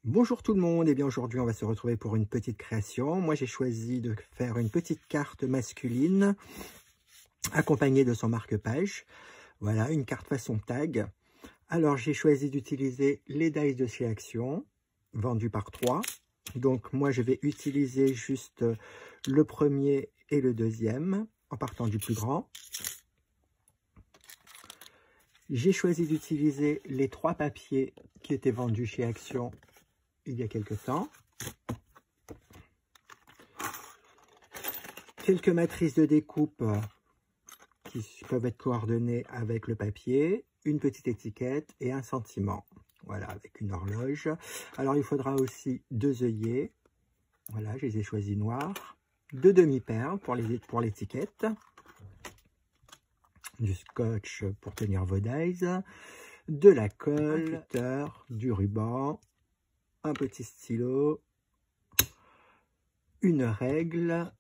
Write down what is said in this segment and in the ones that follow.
Bonjour tout le monde, et bien aujourd'hui on va se retrouver pour une petite création. Moi j'ai choisi de faire une petite carte masculine accompagnée de son marque-page. Voilà, une carte façon tag. Alors j'ai choisi d'utiliser les dice de chez Action, vendus par 3. Donc moi je vais utiliser juste le premier et le deuxième, en partant du plus grand. J'ai choisi d'utiliser les 3 papiers qui étaient vendus chez Action il y a quelques temps. Quelques matrices de découpe qui peuvent être coordonnées avec le papier, une petite étiquette et un sentiment. Voilà, avec une horloge. Alors il faudra aussi 2 œillets. Voilà, je les ai choisis noirs. 2 demi-perles pour l'étiquette. Du scotch pour tenir vos dies. De la colle, du ruban, un petit stylo, une règle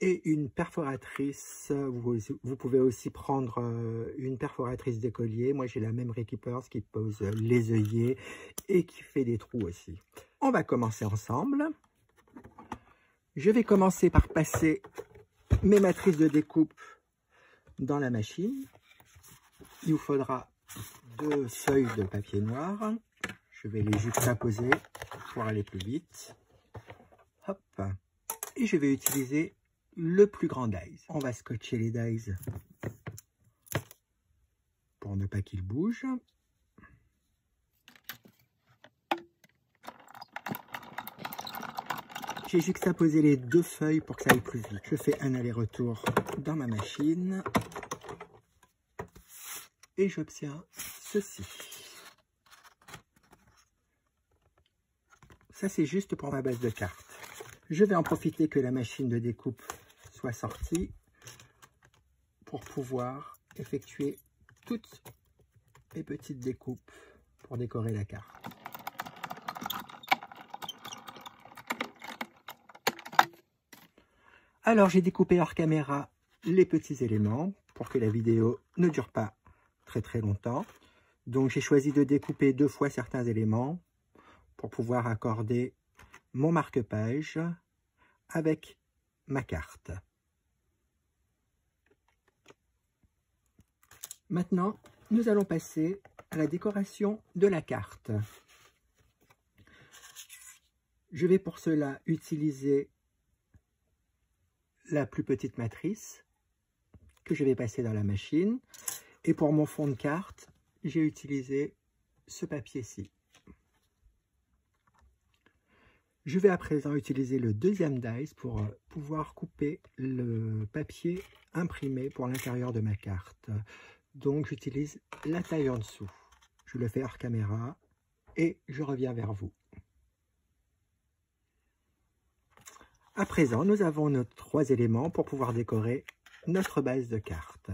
et une perforatrice. Vous pouvez aussi prendre une perforatrice d'écolier. Moi j'ai la même Keepers qui pose les œillets et qui fait des trous aussi. On va commencer ensemble. Je vais commencer par passer mes matrices de découpe dans la machine. Il vous faudra 2 feuilles de papier noir. Je vais les juxtaposer pour aller plus vite. Hop. Et je vais utiliser le plus grand dies. On va scotcher les dies pour ne pas qu'ils bougent. J'ai juxtaposé les 2 feuilles pour que ça aille plus vite. Je fais un aller-retour dans ma machine. Et j'obtiens ceci. Ça, c'est juste pour ma base de cartes. Je vais en profiter que la machine de découpe soit sortie pour pouvoir effectuer toutes les petites découpes pour décorer la carte. Alors, j'ai découpé hors caméra les petits éléments pour que la vidéo ne dure pas très longtemps. Donc, j'ai choisi de découper 2 fois certains éléments pour pouvoir accorder mon marque-page avec ma carte. Maintenant, nous allons passer à la décoration de la carte. Je vais pour cela utiliser la plus petite matrice que je vais passer dans la machine. Et pour mon fond de carte, j'ai utilisé ce papier-ci. Je vais à présent utiliser le deuxième dice pour pouvoir couper le papier imprimé pour l'intérieur de ma carte. Donc j'utilise la taille en dessous. Je le fais hors caméra et je reviens vers vous. À présent, nous avons nos 3 éléments pour pouvoir décorer notre base de carte.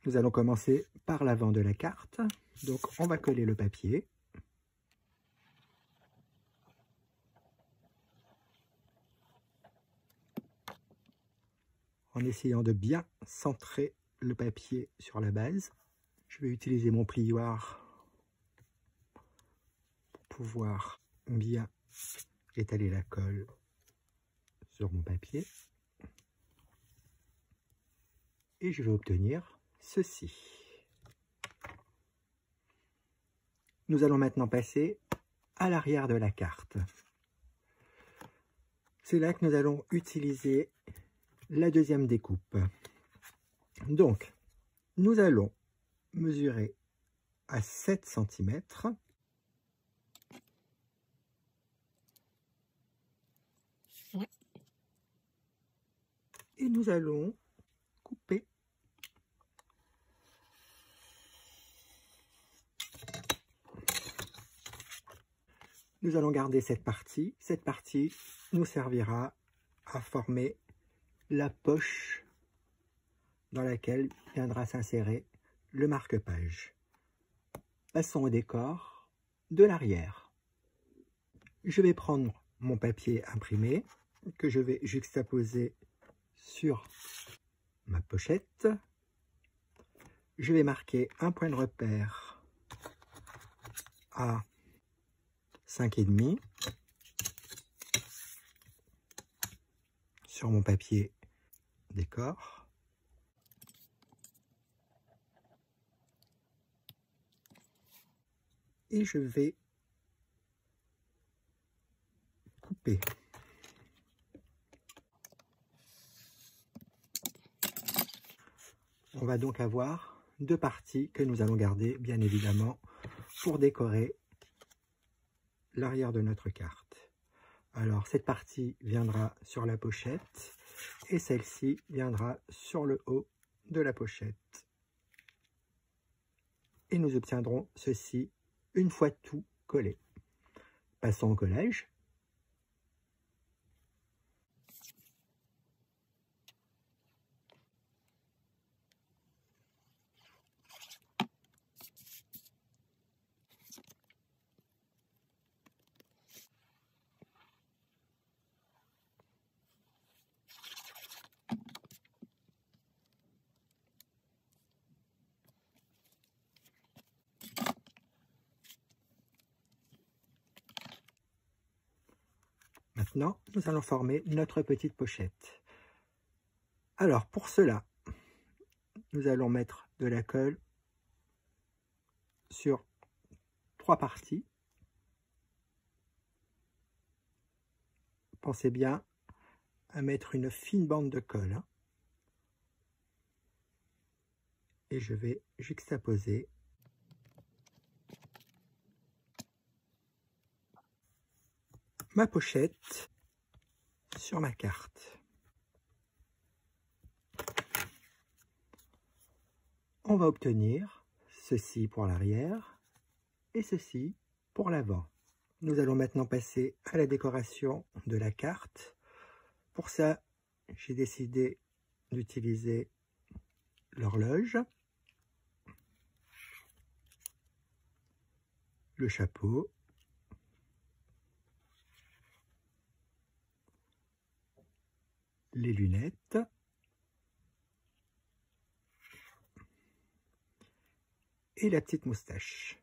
Nous allons commencer par l'avant de la carte. Donc on va coller le papier. En essayant de bien centrer le papier sur la base. Je vais utiliser mon plioir pour pouvoir bien étaler la colle sur mon papier. Et je vais obtenir ceci. Nous allons maintenant passer à l'arrière de la carte. C'est là que nous allons utiliser la deuxième découpe. Donc, nous allons mesurer à 7 cm. Et nous allons couper. Nous allons garder cette partie. Cette partie nous servira à former la poche dans laquelle viendra s'insérer le marque-page. Passons au décor de l'arrière. Je vais prendre mon papier imprimé que je vais juxtaposer sur ma pochette. Je vais marquer un point de repère à 5,5 sur mon papier décor. Et je vais couper. On va donc avoir deux parties que nous allons garder, bien évidemment, pour décorer l'arrière de notre carte. Alors, cette partie viendra sur la pochette et celle-ci viendra sur le haut de la pochette. Et nous obtiendrons ceci une fois tout collé. Passons au collage. Maintenant, nous allons former notre petite pochette. Alors, pour cela, nous allons mettre de la colle sur 3 parties. Pensez bien à mettre une fine bande de colle. Hein. Et je vais juxtaposer ma pochette sur ma carte. On va obtenir ceci pour l'arrière et ceci pour l'avant. Nous allons maintenant passer à la décoration de la carte. Pour ça, j'ai décidé d'utiliser l'horloge, le chapeau, les lunettes, et la petite moustache.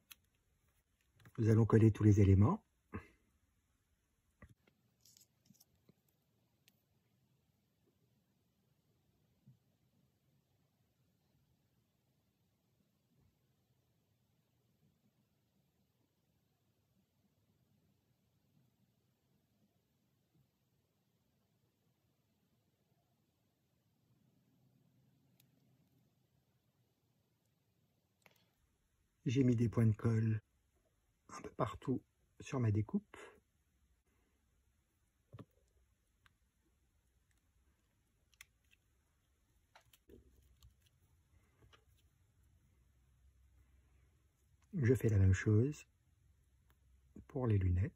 Nous allons coller tous les éléments. J'ai mis des points de colle un peu partout sur ma découpe. Je fais la même chose pour les lunettes.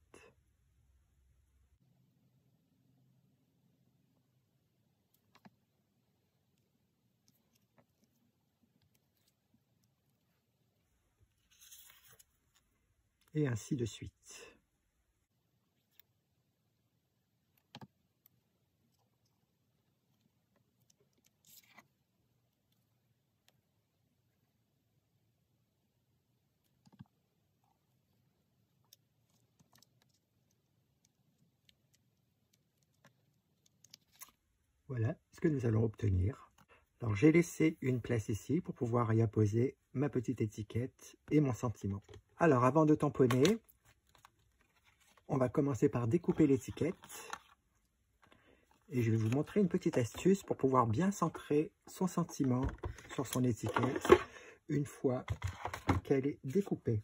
Et ainsi de suite. Voilà ce que nous allons obtenir. Alors j'ai laissé une place ici pour pouvoir y apposer ma petite étiquette et mon sentiment. Alors avant de tamponner, on va commencer par découper l'étiquette. Et je vais vous montrer une petite astuce pour pouvoir bien centrer son sentiment sur son étiquette une fois qu'elle est découpée.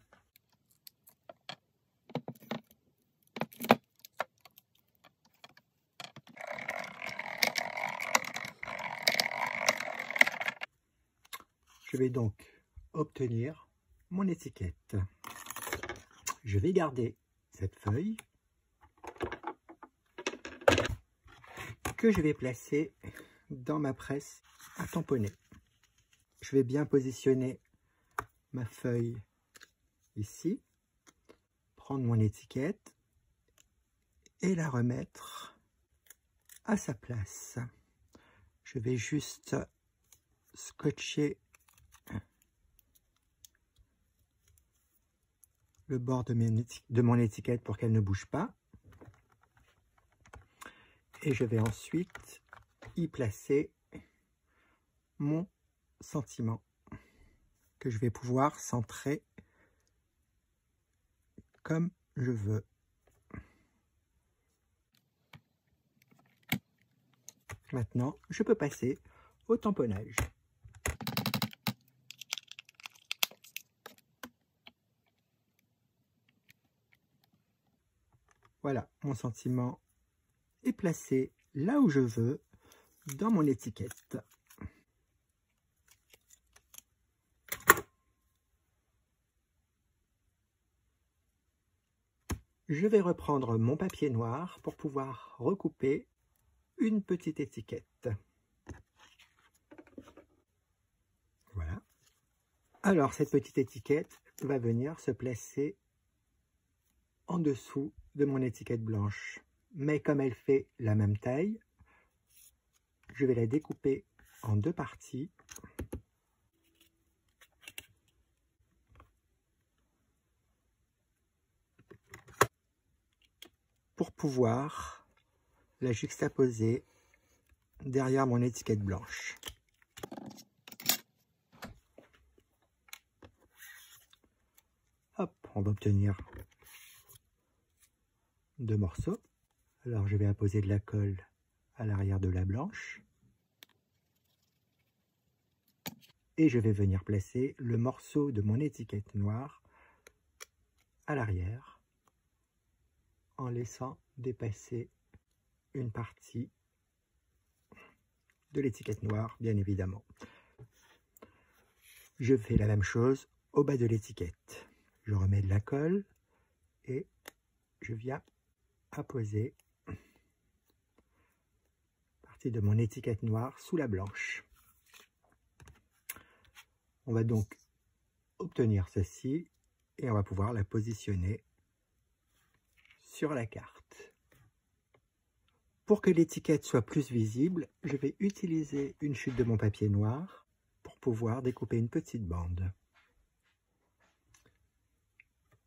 Je vais donc obtenir mon étiquette. Je vais garder cette feuille que je vais placer dans ma presse à tamponner. Je vais bien positionner ma feuille ici, prendre mon étiquette et la remettre à sa place. Je vais juste scotcher le bord de mon étiquette pour qu'elle ne bouge pas. Et je vais ensuite y placer mon sentiment que je vais pouvoir centrer comme je veux. Maintenant, je peux passer au tamponnage. Voilà, mon sentiment est placé là où je veux dans mon étiquette. Je vais reprendre mon papier noir pour pouvoir recouper une petite étiquette. Voilà. Alors, cette petite étiquette va venir se placer en dessous de mon étiquette blanche. Mais comme elle fait la même taille, je vais la découper en deux parties. Pour pouvoir la juxtaposer derrière mon étiquette blanche. Hop, on va obtenir deux morceaux. Alors je vais apposer de la colle à l'arrière de la blanche. Et je vais venir placer le morceau de mon étiquette noire à l'arrière en laissant dépasser une partie de l'étiquette noire, bien évidemment. Je fais la même chose au bas de l'étiquette. Je remets de la colle et je viens apposer partie de mon étiquette noire sous la blanche. On va donc obtenir ceci et on va pouvoir la positionner sur la carte. Pour que l'étiquette soit plus visible, je vais utiliser une chute de mon papier noir pour pouvoir découper une petite bande.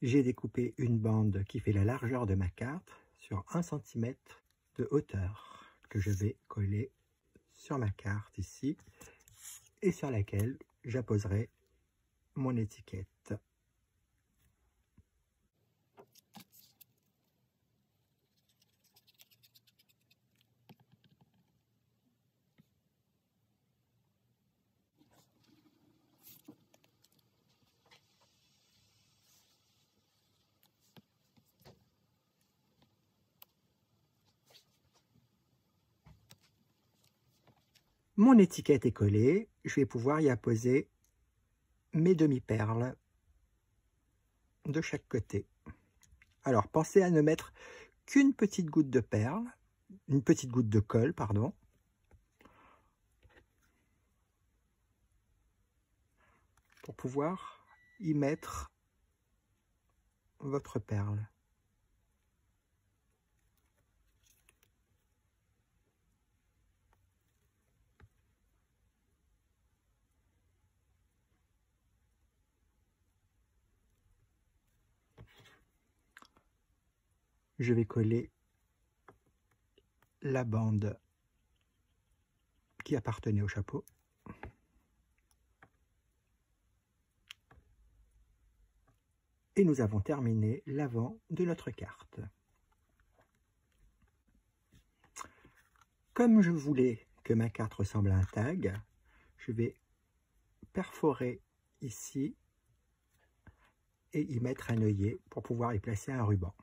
J'ai découpé une bande qui fait la largeur de ma carte sur 1 cm de hauteur que je vais coller sur ma carte ici et sur laquelle j'apposerai mon étiquette. Mon étiquette est collée, je vais pouvoir y apposer mes demi-perles de chaque côté. Alors, pensez à ne mettre qu'une petite goutte de perle, une petite goutte de colle, pardon. Pour pouvoir y mettre votre perle. Je vais coller la bande qui appartenait au chapeau. Et nous avons terminé l'avant de notre carte. Comme je voulais que ma carte ressemble à un tag, je vais perforer ici et y mettre un œillet pour pouvoir y placer un ruban.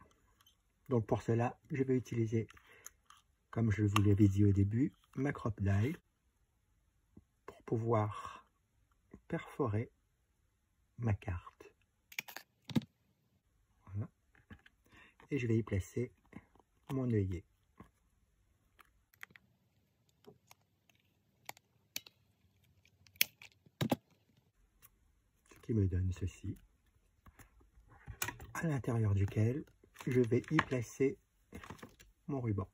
Donc pour cela, je vais utiliser, comme je vous l'avais dit au début, ma crop die pour pouvoir perforer ma carte. Voilà. Et je vais y placer mon œillet. Ce qui me donne ceci, à l'intérieur duquel je vais y placer mon ruban.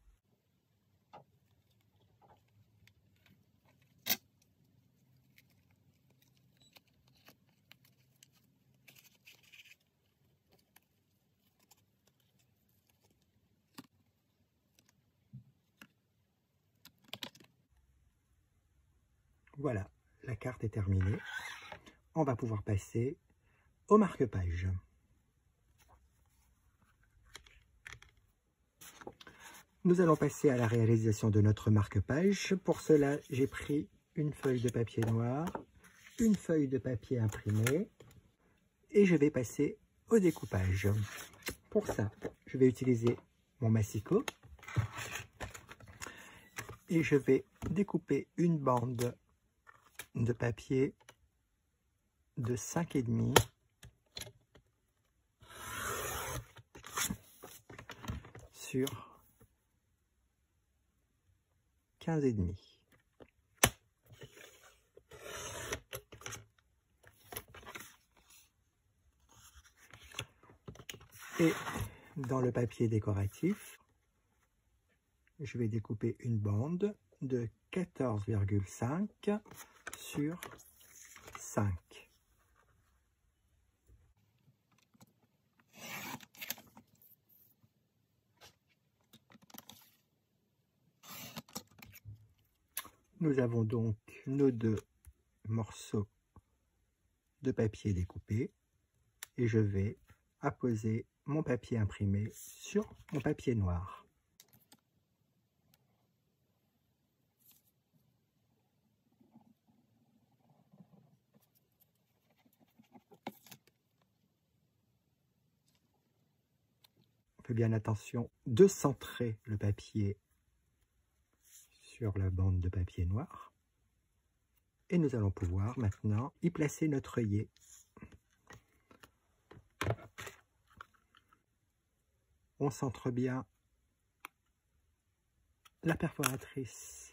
Voilà, la carte est terminée. On va pouvoir passer au marque-page. Nous allons passer à la réalisation de notre marque-page. Pour cela, j'ai pris une feuille de papier noir, une feuille de papier imprimé et je vais passer au découpage. Pour ça, je vais utiliser mon massicot et je vais découper une bande de papier de 5,5 sur 15,5. Et dans le papier décoratif, je vais découper une bande de 14,5 sur 5. Nous avons donc nos deux morceaux de papier découpés et je vais apposer mon papier imprimé sur mon papier noir. On fait bien attention de centrer le papier sur la bande de papier noir. Et nous allons pouvoir maintenant y placer notre œillet. On centre bien la perforatrice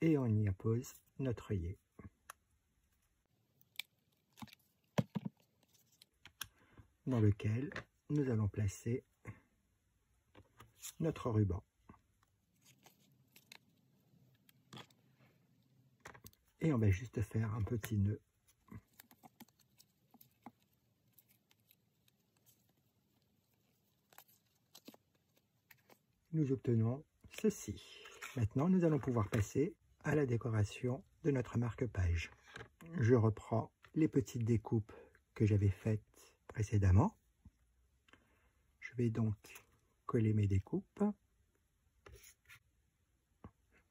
et on y appose notre œillet. Dans lequel nous allons placer notre ruban. Et on va juste faire un petit nœud. Nous obtenons ceci. Maintenant, nous allons pouvoir passer à la décoration de notre marque-page. Je reprends les petites découpes que j'avais faites précédemment. Je vais donc coller mes découpes.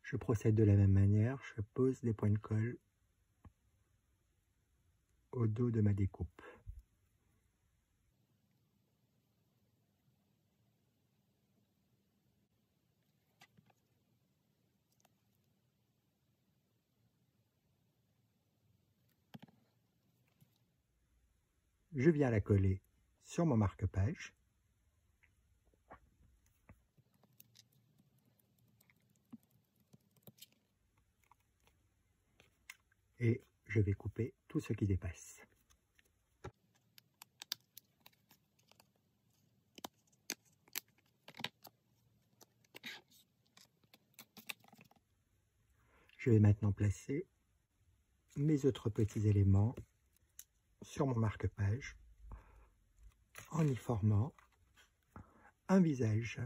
Je procède de la même manière, je pose des points de colle au dos de ma découpe. Je viens la coller sur mon marque-page. Et je vais couper tout ce qui dépasse. Je vais maintenant placer mes autres petits éléments sur mon marque-page en y formant un visage.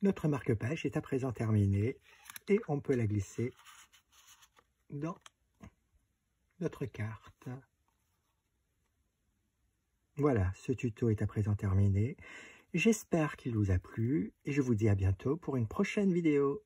Notre marque-page est à présent terminée et on peut la glisser dans notre carte. Voilà, ce tuto est à présent terminé. J'espère qu'il vous a plu et je vous dis à bientôt pour une prochaine vidéo.